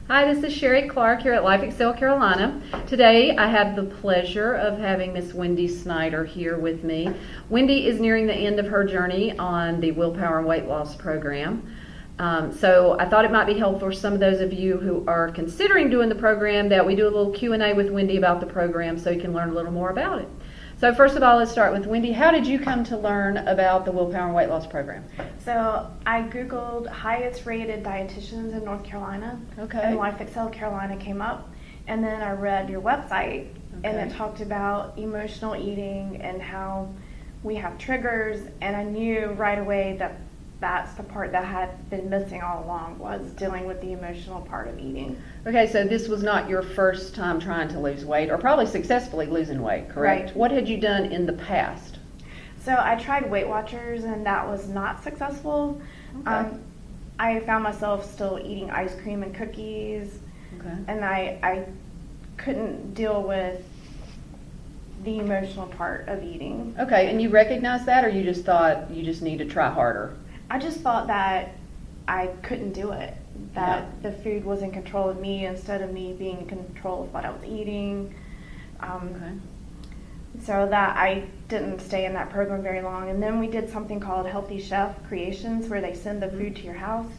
Hi, this is Sherry Clark here at Lifexcel, Carolina. Today I have the pleasure of having Miss Wendy Snyder here with me. Wendy is nearing the end of her journey on the Willpower and Weight Loss program. So I thought it might be helpful for some of those of you who are considering doing the program that we do a little Q&A with Wendy about the program so you can learn a little more about it. So first of all, let's start with Wendy. How did you come to learn about the Willpower and Weight Loss program? So I Googled highest rated dietitians in North Carolina. Okay. And Lifexcel Carolina came up. And then I read your website, and it talked about emotional eating and how we have triggers. And I knew right away that that's the part that had been missing all along, was dealing with the emotional part of eating. Okay, so this was not your first time trying to lose weight, or probably successfully losing weight, correct? Right. What had you done in the past? So I tried Weight Watchers, and that was not successful. Okay. I found myself still eating ice cream and cookies, Okay. and I couldn't deal with the emotional part of eating. Okay, and you recognized that, or you just thought you just need to try harder? I just thought that I couldn't do it, that the food was in control of me instead of me being in control of what I was eating. Okay. So that I didn't stay in that program very long. And then we did something called Healthy Chef Creations, where they send the food to your house.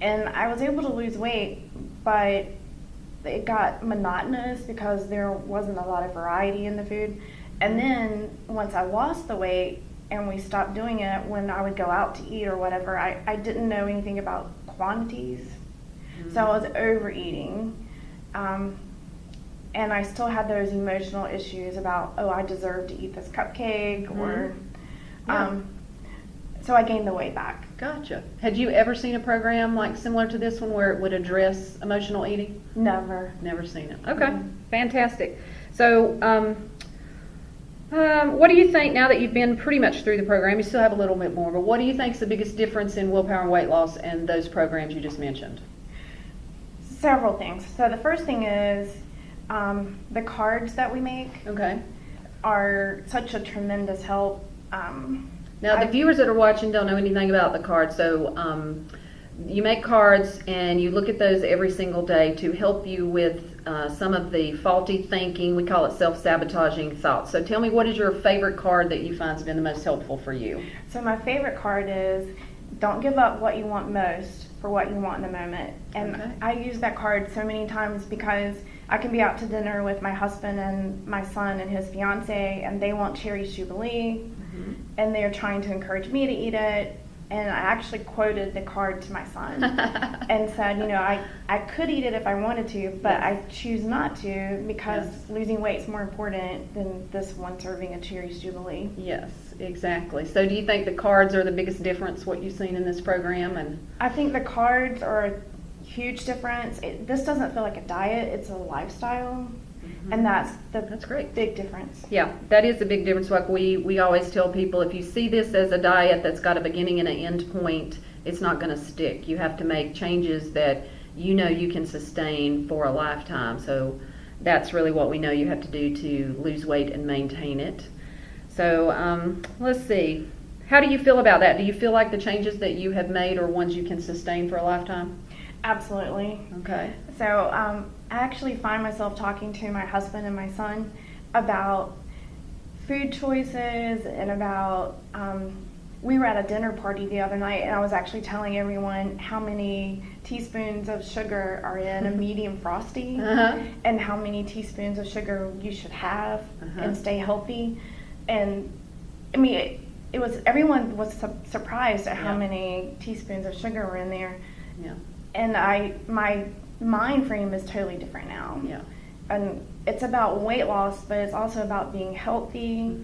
And I was able to lose weight, but it got monotonous because there wasn't a lot of variety in the food. And then once I lost the weight and we stopped doing it, when I would go out to eat or whatever, I didn't know anything about quantities. So I was overeating. And I still had those emotional issues about, oh, I deserve to eat this cupcake, or so I gained the weight back. Gotcha. Had you ever seen a program like similar to this one where it would address emotional eating? Never. Never seen it. Okay, fantastic. So, what do you think, now that you've been pretty much through the program, you still have a little bit more, but what do you think is the biggest difference in Willpower and Weight Loss and those programs you just mentioned? Several things. So the first thing is the cards that we make are such a tremendous help. Now, the viewers that are watching don't know anything about the cards, so you make cards and you look at those every single day to help you with some of the faulty thinking. We call it self-sabotaging thoughts. So tell me, what is your favorite card that you find has been the most helpful for you? So my favorite card is, don't give up what you want most for what you want in the moment. And I use that card so many times because I can be out to dinner with my husband and my son and his fiance, and they want cherry jubilee, and they're trying to encourage me to eat it. And I actually quoted the card to my son and said, I could eat it if I wanted to, but I choose not to because losing weight is more important than this one serving of Cherry's Jubilee. Yes, exactly. So do you think the cards are the biggest difference, what you've seen in this program? And I think the cards are a huge difference. This doesn't feel like a diet, it's a lifestyle. And that's great. Big difference. Yeah, that is a big difference. Like we always tell people, if you see this as a diet that's got a beginning and an end point, it's not going to stick. You have to make changes that you can sustain for a lifetime. So that's really what we know you have to do to lose weight and maintain it. So let's see. How do you feel about that? Do you feel like the changes that you have made are ones you can sustain for a lifetime? Absolutely. Okay. So I actually find myself talking to my husband and my son about food choices and about, we were at a dinner party the other night, and I was actually telling everyone how many teaspoons of sugar are in a medium frosty and how many teaspoons of sugar you should have and stay healthy. And I mean, it was, everyone was surprised at how many teaspoons of sugar were in there. Yeah. And my mind frame is totally different now. Yeah. And it's about weight loss, but it's also about being healthy.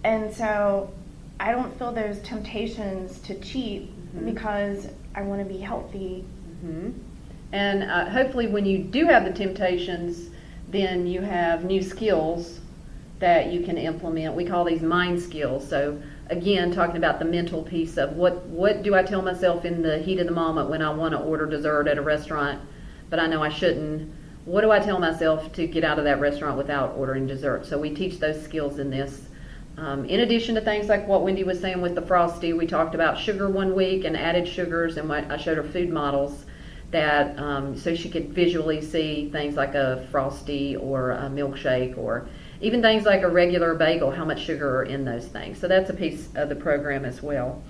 And so I don't feel those temptations to cheat because I want to be healthy. And hopefully when you do have the temptations, then you have new skills that you can implement. We call these mind skills. So again, talking about the mental piece of what do I tell myself in the heat of the moment when I want to order dessert at a restaurant, but I know I shouldn't. What do I tell myself to get out of that restaurant without ordering dessert? So we teach those skills in this. In addition to things like what Wendy was saying with the Frosty, we talked about sugar one week and added sugars, and I showed her food models that so she could visually see things like a Frosty or a milkshake, or even things like a regular bagel, how much sugar are in those things. So that's a piece of the program as well.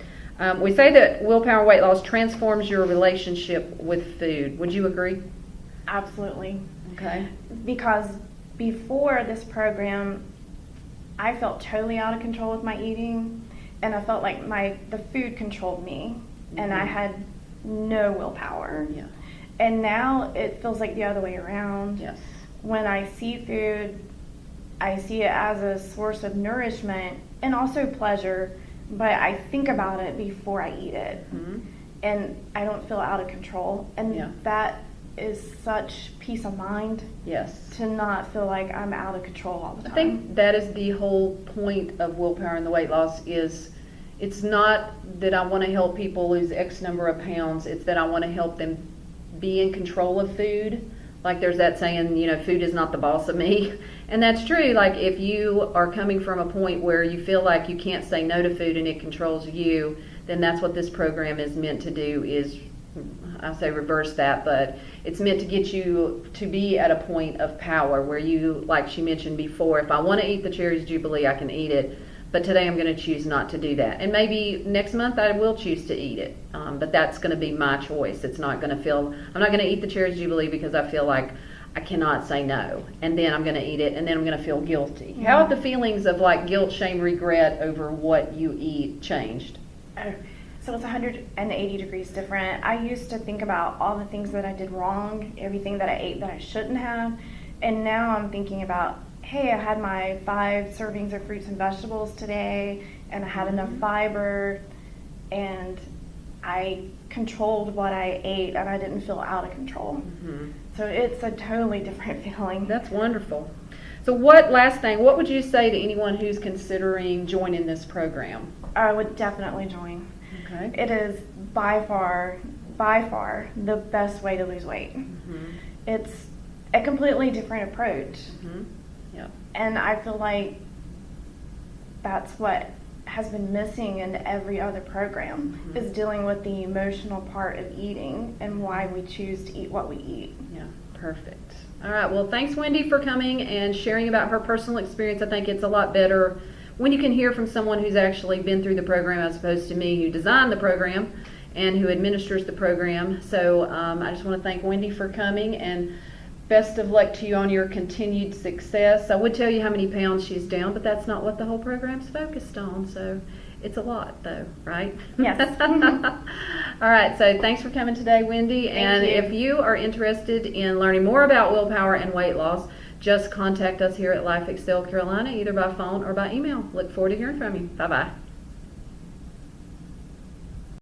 We say that Willpower and Weight Loss transforms your relationship with food. Would you agree? Absolutely. Okay. Because before this program, I felt totally out of control with my eating, and I felt like the food controlled me, and I had no willpower. Yeah. And now it feels like the other way around. Yes. When I see food, I see it as a source of nourishment and also pleasure, but I think about it before I eat it. And I don't feel out of control. And that is such peace of mind. Yes. To not feel like I'm out of control all the time. I think that is the whole point of Willpower and the Weight Loss. Is it's not that I want to help people lose X number of pounds, it's that I want to help them be in control of food. Like there's that saying, food is not the boss of me. And that's true. Like if you are coming from a point where you feel like you can't say no to food and it controls you, then that's what this program is meant to do, is, I say reverse that, but it's meant to get you to be at a point of power where you, like she mentioned before, if I want to eat the Cherries Jubilee, I can eat it. But today I'm going to choose not to do that. And maybe next month I will choose to eat it. But that's going to be my choice. It's not going to feel, I'm not going to eat the Cherries Jubilee because I feel like I cannot say no. And then I'm going to eat it, and then I'm going to feel guilty. How have the feelings of like guilt, shame, regret over what you eat changed? So it's 180 degrees different. I used to think about all the things that I did wrong, everything that I ate that I shouldn't have. And now I'm thinking about, hey, I had my 5 servings of fruits and vegetables today, and I had enough fiber, and I controlled what I ate, and I didn't feel out of control. So it's a totally different feeling. That's wonderful. So last thing, what would you say to anyone who's considering joining this program? I would definitely join. Okay. It is by far the best way to lose weight. It's a completely different approach. Yeah. And I feel like that's what has been missing in every other program, is dealing with the emotional part of eating and why we choose to eat what we eat. Yeah, perfect. All right, well, thanks, Wendy, for coming and sharing about her personal experience. I think it's a lot better when you can hear from someone who's actually been through the program as opposed to me, who designed the program and who administers the program. So I just want to thank Wendy for coming, and best of luck to you on your continued success. I would tell you how many pounds she's down, but that's not what the whole program's focused on. So it's a lot, though, right? Yes. All right, so thanks for coming today, Wendy. And if you are interested in learning more about willpower and weight loss, just contact us here at Lifexcel Carolina, either by phone or by email. Look forward to hearing from you. Bye-bye.